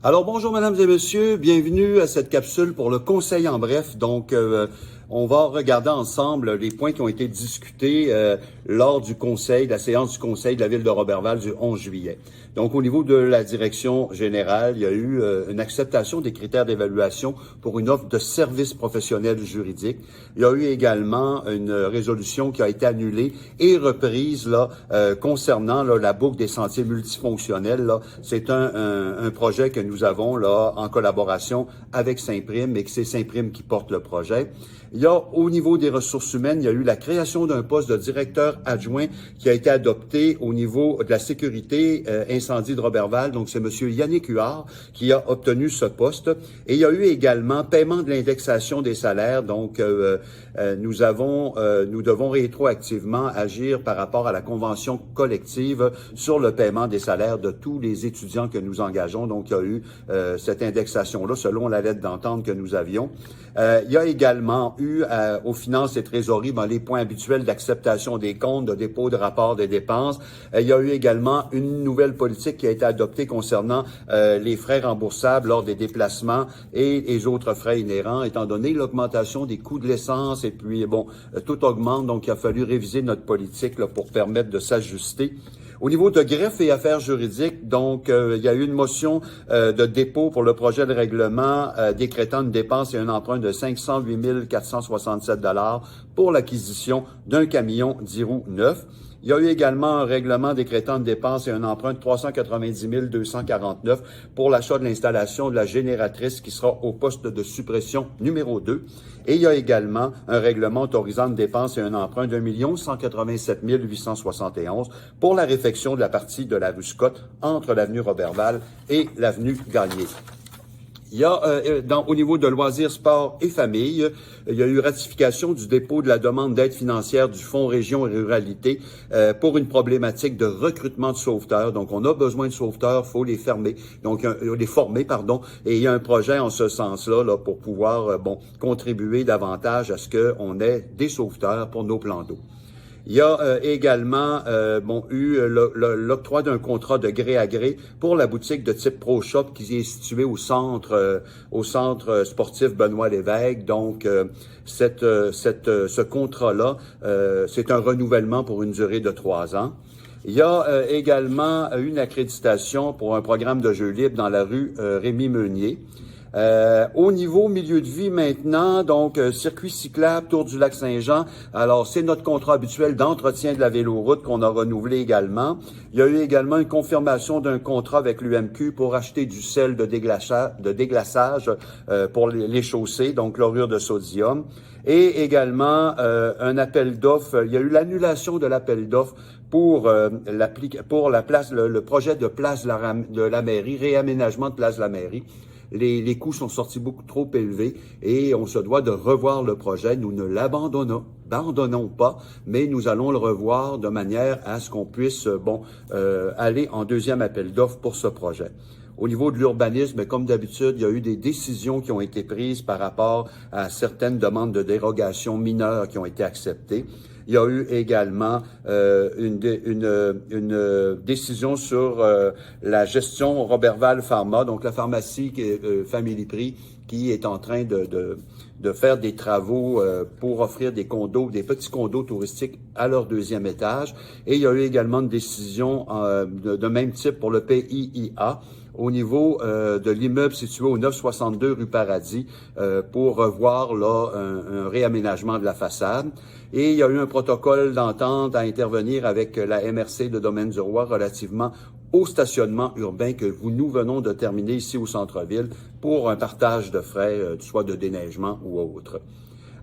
Alors bonjour mesdames et messieurs, bienvenue à cette capsule pour le conseil en bref. Donc on va regarder ensemble les points qui ont été discutés lors du conseil, de la séance du conseil de la ville de Roberval du 11 juillet. Donc au niveau de la direction générale, il y a eu une acceptation des critères d'évaluation pour une offre de services professionnels juridiques. Il y a eu également une résolution qui a été annulée et reprise là concernant là, la boucle des sentiers multifonctionnels. Là, c'est un projet que nous avons là en collaboration avec Saint-Prime et que c'est Saint-Prime qui porte le projet. Il y a, au niveau des ressources humaines, il y a eu la création d'un poste de directeur adjoint qui a été adopté au niveau de la sécurité incendie de Roberval. Donc, c'est M. Yannick Huard qui a obtenu ce poste. Et il y a eu également paiement de l'indexation des salaires. Donc, nous devons rétroactivement agir par rapport à la convention collective sur le paiement des salaires de tous les étudiants que nous engageons. Donc, il y a eu cette indexation-là selon la lettre d'entente que nous avions. Il y a également eu aux finances et trésoreries les points habituels d'acceptation des comptes, de dépôt de rapport des dépenses. Il y a eu également une nouvelle politique qui a été adoptée concernant les frais remboursables lors des déplacements et les autres frais inhérents, étant donné l'augmentation des coûts de l'essence et puis tout augmente, donc il a fallu réviser notre politique là, pour permettre de s'ajuster. Au niveau de greffe et affaires juridiques, donc il y a eu une motion de dépôt pour le projet de règlement décrétant une dépense et un emprunt de 508 467 $ pour l'acquisition d'un camion 10 roues neuf. Il y a eu également un règlement décrétant une dépense et un emprunt de 390 249 pour l'achat de l'installation de la génératrice qui sera au poste de suppression numéro 2. Et il y a également un règlement autorisant une dépense et un emprunt d'1 187 871 pour la réfection de la partie de la rue Scott entre l'avenue Roberval et l'avenue Gagné. Il y a, au niveau de loisirs, sport et famille, il y a eu ratification du dépôt de la demande d'aide financière du Fonds Région et Ruralité pour une problématique de recrutement de sauveteurs. Donc, on a besoin de sauveteurs, faut les former. Et il y a un projet en ce sens-là là, pour pouvoir contribuer davantage à ce qu'on ait des sauveteurs pour nos plans d'eau. Il y a également eu l'octroi d'un contrat de gré à gré pour la boutique de type Pro Shop qui est située au centre sportif Benoît Lévesque. Donc, ce contrat-là, c'est un renouvellement pour une durée de 3 ans. Il y a également une accréditation pour un programme de jeux libres dans la rue Rémy-Meunier. Au niveau milieu de vie maintenant, donc circuit cyclable, Tour du lac Saint-Jean. Alors, c'est notre contrat habituel d'entretien de la véloroute qu'on a renouvelé également. Il y a eu également une confirmation d'un contrat avec l'UMQ pour acheter du sel de déglaçage pour les chaussées, donc chlorure de sodium. Et également un appel d'offres. Il y a eu l'annulation de l'appel d'offres pour le projet de place de la mairie, réaménagement de place de la mairie. Les coûts sont sortis beaucoup trop élevés et on se doit de revoir le projet. Nous ne l'abandonnons pas, mais nous allons le revoir de manière à ce qu'on puisse aller en deuxième appel d'offres pour ce projet. Au niveau de l'urbanisme, comme d'habitude, il y a eu des décisions qui ont été prises par rapport à certaines demandes de dérogation mineures qui ont été acceptées. Il y a eu également une décision sur la gestion Roberval Pharma, donc la pharmacie Family Prix, qui est en train de faire des travaux pour offrir des petits condos touristiques à leur deuxième étage. Et il y a eu également une décision de même type pour le PIIA au niveau de l'immeuble situé au 962 rue Paradis pour revoir là un réaménagement de la façade. Et il y a eu un protocole d'entente à intervenir avec la MRC de Domaine du Roi relativement au stationnement urbain que nous venons de terminer ici au centre-ville pour un partage de frais, soit de déneigement ou autre.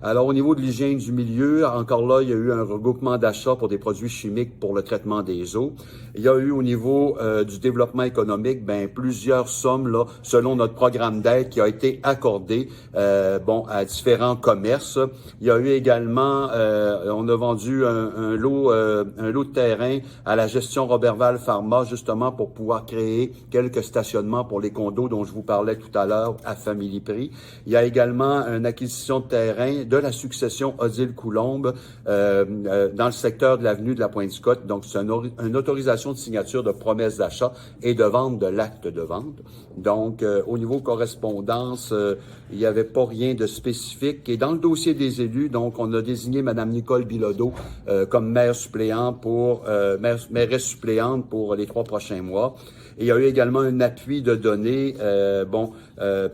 Alors, au niveau de l'hygiène du milieu, encore là, il y a eu un regroupement d'achats pour des produits chimiques pour le traitement des eaux. Il y a eu au niveau du développement économique, plusieurs sommes là, selon notre programme d'aide qui a été accordé à différents commerces. Il y a eu également, on a vendu un lot de terrain à la gestion Roberval Pharma, justement pour pouvoir créer quelques stationnements pour les condos dont je vous parlais tout à l'heure à Family Prix. Il y a également une acquisition de terrain de la succession Odile-Coulombe dans le secteur de l'avenue de la Pointe-Scott. Donc, c'est une autorisation de signature de promesse d'achat et de vente de l'acte de vente. Donc, au niveau correspondance, il n'y avait pas rien de spécifique. Et dans le dossier des élus, donc, on a désigné Mme Nicole Bilodeau comme mairesse suppléante pour les 3 prochains mois. Et il y a eu également un appui de données,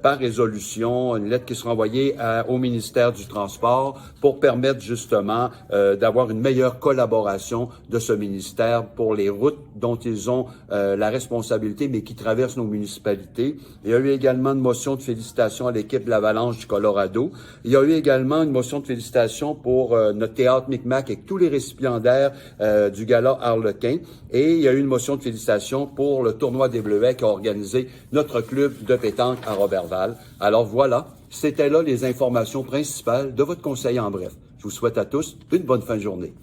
par résolution, une lettre qui sera envoyée au ministère du Transport pour permettre justement d'avoir une meilleure collaboration de ce ministère pour les routes dont ils ont la responsabilité, mais qui traversent nos municipalités. Il y a eu également une motion de félicitations à l'équipe de l'Avalanche du Colorado. Il y a eu également une motion de félicitations pour notre théâtre Micmac avec tous les récipiendaires du gala Harlequin. Et il y a eu une motion de félicitations pour le tournoi des Bleuets qu'a organisé notre club de pétanque à Roberval. Alors voilà, c'était là les informations principales de votre conseil en bref. Je vous souhaite à tous une bonne fin de journée.